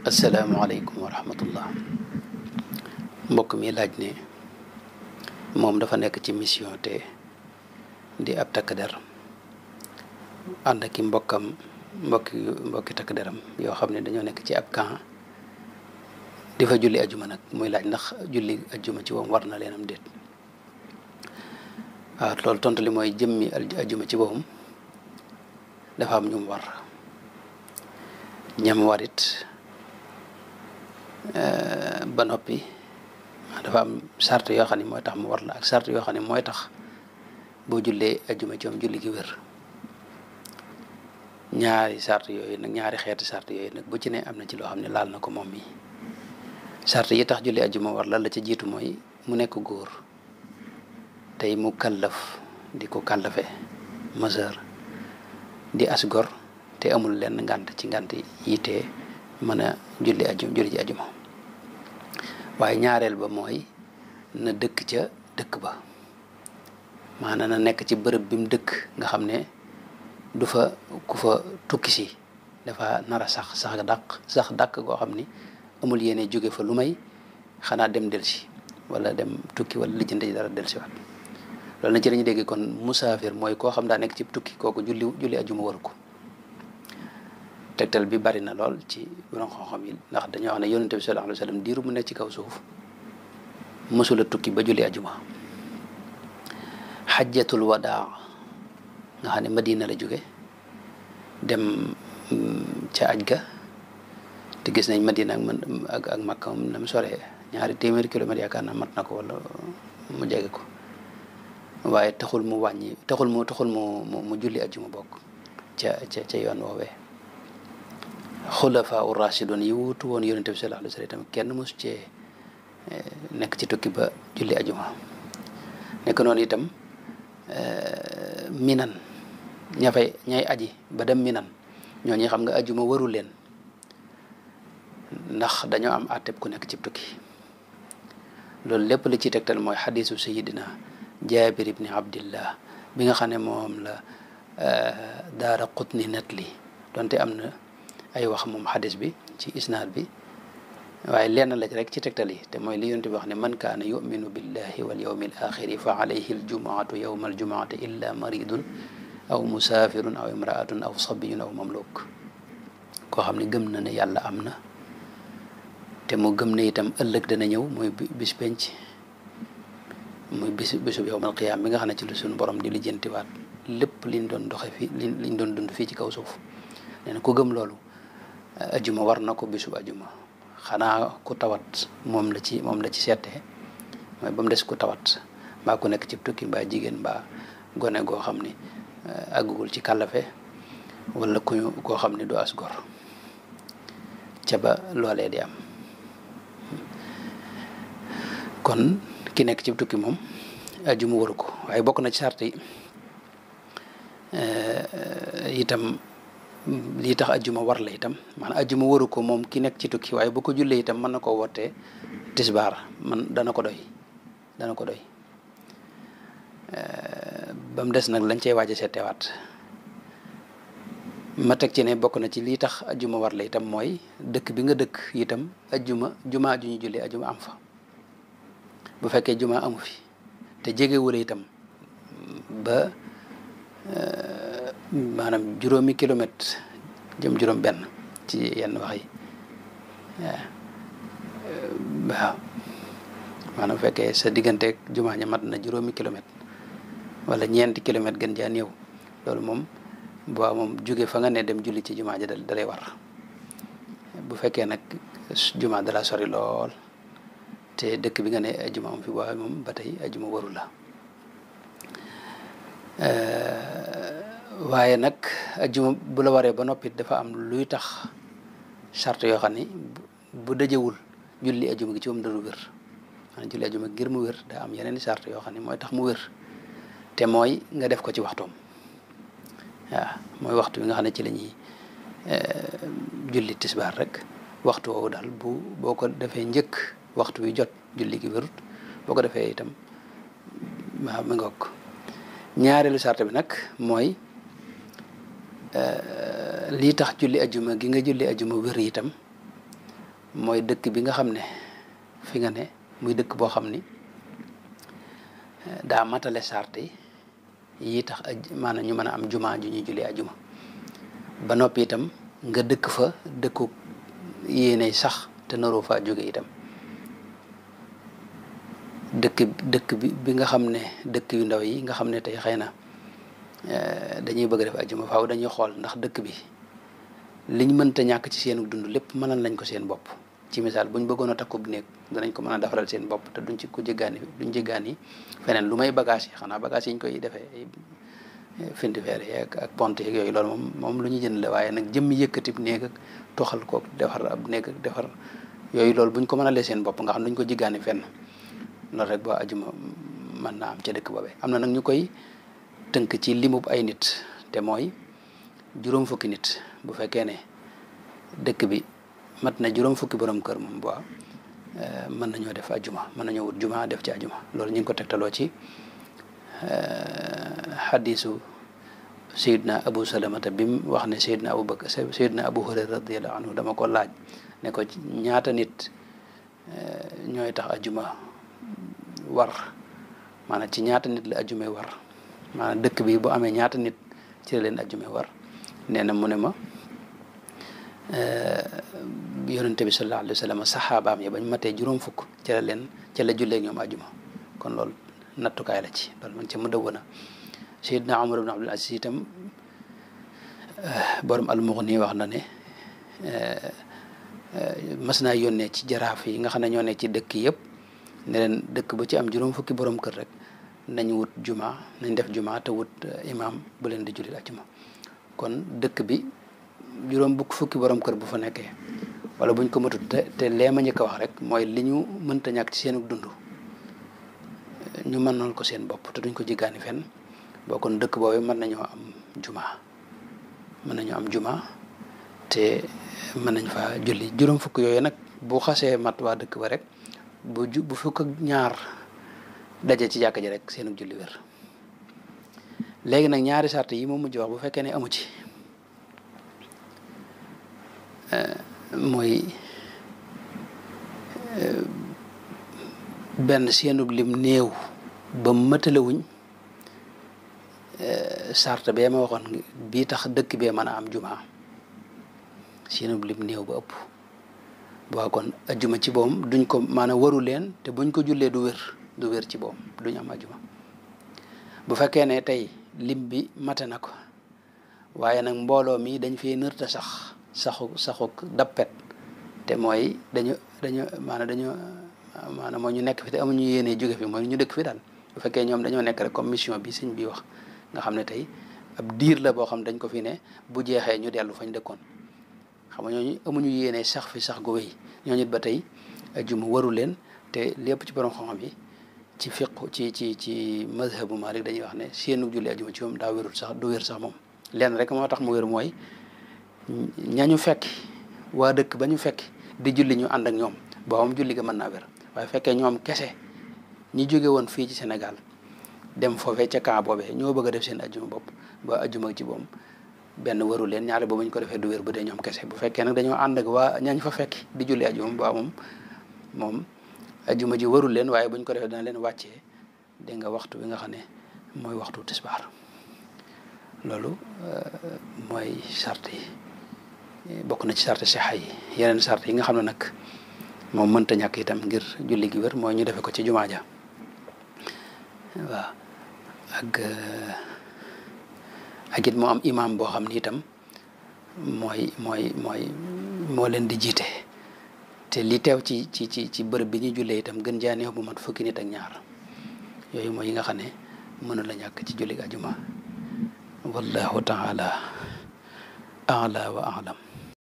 asalaamaaleykum wa rahmatullah. mbokk mi laaj ne moom dafa nekk ci mission te di ab takk der ànd ak i mbokki takk deram yoo xam ne dañoo nekk ci ab camp di fa julli ajuma nag muy laaj ndax julli ajuma ci moom war na leen am déet. waaw loolu tontu li mooy jëmmi ajuma ci boppam dafa am ñum war ñam warit ba noppi dafa am sart yoo xam ne mooy tax mu war la ak sart yoo xam ne mooy tax boo jullee ajuma ci moom julli gi wér. ñaari sart yooyu nag ñaari xeeti sart yooyu nag bu ci ne am na ci loo xam ne laal na ko moom mi sart yi tax julli ajuma war la ca jiitu mooy mu nekk góor tey mu kallaf di ko kallafe majeur di as gor te amul lenn ngànt ci ngànt yi te mën a julli ji ajuma. waaye ñaareel ba mooy na dëkk ca dëkk ba maanaam na nekk ci bërëb bi mu dëkk nga xam ne du fa ku fa tukki si dafa nar a sax dàq goo xam ni amul yéene jóge fa lu may xanaa dem delsi wala dem tukki wala lijjante ji dara delsiwaat. loolu na ci lañu dégg kon musaafir mooy koo xam daa nekk ci tukki kooku julli ajuma waru ko. tegtal bi bari na lool ci borom xam-xam yi ndax dañoo wax ne yonent bi sallallahu alayhi wa sallam diiru mu nekk ci kaw suuf mësula tukki ba julli ajuma. xajjatul wadaa nga xam ne Madina la jóge dem ca aj ga te gis nañ Madina ak Makka moom na mu soree 200 kilomètres yaakaar naa mat na ko wala mu jege ko waaye taxul mu julli ajuma bokk ca yoon woowee. xulafaa ur rashidun yi wuutu woon yonente bi sallallahu alayhi wa sallam itam kenn mosu cee nekk ci tukki ba julli ajuma. nekk noonu itam minan ñay aji ba dem minan ñooñu xam nga ajuma warul leen ndax dañoo am àtteb ku nekk ci tukki. loolu lépp li ci tegtal mooy xadisu sayidina Jaabir ibni Abdillah bi nga xam ne moom la daara qutni net li donte am na ay wax moom xadis bi ci isnaad bi waaye lenn la rek ci tegtal yi te mooy li yonent bi wax ne man kaana yuminu billahi wal yawmi al axiri fa alayhi al jumuatu yawma al jumuati illa maridun aw musafirun aw imraatun aw sabiyun aw mamluk. koo xam ne gëm na ne yàlla am na te mu gëm ne itam ëllëg dana ñëw muy bis penc muy bisu yawmal qiyaam bi nga xam ne ci lu suñu borom di lijjantiwaat lépp liñ doon doxe fii liñ doon dund fii ci kaw suuf. nee na ku gëm loolu ajuma war na ko bisu ajuma xanaa ku tawat moom la ci seetee mooy ba mu des ku tawat mbaa ku nekk ci tukki mbaa jigéen mbaa gone goo xam ni àggugul ci kàllafe wala koo xam ne du as gor ca ba loolee di am. kon ki nekk ci tukki moom ajuma waru ko waaye bokk na ci sart yi itam lii tax ajuma war la itam maanaam ajuma waru ko moom ki nekk ci tukki waaye bu ko jullee itam mën na koo wootee tisbaar dana ko doy ba mu des nag lañ cey waaj a seetewaat. ma teg ci ne bokk na ci lii tax ajuma war la itam mooy dëkk bi nga dëkk itam jumaa ju ñu jullee ajuma am fa. bu fekkee jumaa amu fi te jegewule itam ba maanaam 5 kilomètre jëm 6 ci yenn wax yi waaw maanaam fekkee sa digganteeg jumaa ña mat na 5 kilomètre wala 4 kilomètre gën jaa néew loolu moom moom jóge fa nga ne dem julli ci jumaa ja dalay war. bu fekkee nag jumaa dala sori lool te dëkk bi nga ne ajuma am fi waaye moom ba tey ajuma waru la. waaye nag ajuma bu la waree ba noppi dafa am luy tax charte yoo xam ni bu dajewul julli ajuma gi ci moom daru wér. maanaam julli ajuma ngir mu wér daa am yeneen charte yoo xam ne mooy tax mu wér te mooy nga def ko ci waxtoom. waaw mooy waxtu bi nga xam ne ci la ñuy julli tisbaar rek waxtu woowu daal boo ko defee njëkk waxtu wi jot julli gi wérut boo ko defee itam waaw mi ngoog. ñaareelu sart bi nag mooy lii tax julli ajuma gi nga julli ajuma wér itam mooy dëkk bi nga xam ne fi nga ne muy dëkk boo xam ni daa matale sarte yi tax maanaam ñu mën a am jumaa ju ñuy jullee ajuma ba noppi itam nga dëkk fa dëkku yéene sax te naroo faa jóge itam dëkk bi nga xam ne dëkk yu ndaw yi nga xam ne tey xëy na dañuy bëgg def ajuma faaw dañuy xool ndax dëkk bi liñ mënta ñàkk ci seen dund lépp mënal nañ ko seen bopp ci misaal buñ bëggoon a takkub néeg danañ ko mën a defaral seen bopp te duñ ci ko duñ jéggaani feneen lu may bagage yi xanaa bagage yi ñu koy defee finti feere yeeg ak pont yeeg yooyu loolu moom lu ñu jënd la waaye nag jëmmi yëkkatib néeg ak toxal ko defar ab néeg ak defar yooyu loolu buñ ko mënalee seen bopp nga xam duñ ko jéggaani fenn loolu rek boo ajuma mën naa am ca dëkk boobee am na nag ñu koy tënk ci limub ay nit te mooy juróom fukki nit bu fekkee ne dëkk bi mat na juróom fukki borom kër moom boo mën nañoo def ajuma mën nañoo wut juma def ci ajuma loolu ñu ngi ko tegtaloo ci xadisu sayidna abu salamata bi mu wax ne sayidna abu bakar sayidna abu hurayra radiallahu anhu dama ko laaj ne ko ñaata nit ñooy tax ajuma war maanaam ci ñaata nit la ajume war maanaam dëkk bi bu amee ñaata nit ci la leen ajume war nee na mu ne ma yonente bi sallallahu alayhi wa sallam saxaabaam yi bañ matee juróom fukk ci la jullee ñoom ajuma kon loolu nattukaay la ci loolu man ca mu dëwwana Seydina Umar ibn Abdul Aziz itam borom al-Mughni wax na ne mas naa yónnee ci jaraaf yi nga xam ne ñoo ne ci dëkk yëpp ne leen dëkk bu ci am juróom fukki borom kër rek nañ wut juma nañ def juma te wut imam bu leen di julli ajuma kon dëkk bi juróom fukki borom kër bu fa nekkee wala buñ ko matut te lee ma njëkk a wax rek mooy li ñu mënta ñàkk ci seenu dund ñu mënal ko seen bopp te duñ ko jiggaani fenn boo kon dëkk boobu mën nañoo am juma te mën nañ fa julli juróom fukk yooyu nag bu xasee mat waa dëkk ba rek bu fukk ak ñaar daje ci jàkka ji rek seenu julli wér léegi nag ñaari sart yi moom mujj wax bu fekkee ne amu ci mooy benn seenub lim néew ba mëtalewuñ sart bee ma waxoon bii tax dëkk bee mën a am juma seenub lim néew ba ëpp boo kon ajuma ci boom duñ ko maanaam waru leen te buñ ko jullee du wér ci boom duñ am ajuma bu fekkee ne tey lim bi mate na ko waaye nag mbooloo mi dañ fee nërta saxuk dappet te mooy maanaam mooy ñu nekk fi te amuñu yéene jóge fi mooy ñu dëkk fi daal bu fekkee ñoom dañoo nekk rek comme mission bi sëñ bi wax nga xam ne tey ab diir la boo xam dañ ko fi ne bu jeexee ñu dellu fañ dëkkoon xam nga ñooñu amuñu yéene sax fi sax gu wéy ñooñu it ba tey ajuma waru leen te lépp ci borom xam-xam yi ci fiqu ci mazhabu Malik dañuy wax ne seenu julli ajuma ci moom daa wérul sax du wér sax moom lenn rek moo tax mu wér mooy ñañu fekk waa dëkk ba ñu fekk di julli ñu ànd ak ñoom boobam julli ga mën naa wér waaye fekkee ñoom kese ñi jóge woon fii ci Sénégal dem foofee ca camp boobee ñoo bëgg a def seen ajuma bopp ba ajuma ci boom benn waru leen ñaare boobu ñu ko defee du wér bu dee ñoom kese bu fekkee nag dañoo ànd ak waa ñañ fa fekk di julli ajuma ba moom ajuma ji warul leen waaye buñ ko defee dana leen wàccee dégg nga waxtu bi nga xam ne mooy waxtu tisbaar loolu mooy sart yi bokk na ci sart sixa yi yeneen sart yi nga xam ne nag moom mënta ñàkk itam ngir julli gi wér mooy ñu defe ko ci jumaa ja waaw ak it moo am imam boo xam ni itam moo leen di jiite te li teew ci bërëb bi ñuy jullee itam gën jaa neex bu mat fukki nit ak ñaar yooyu mooy yi nga xam ne mënu la ñàkk ci julli ajuma wallahu taala a'la wa a'lam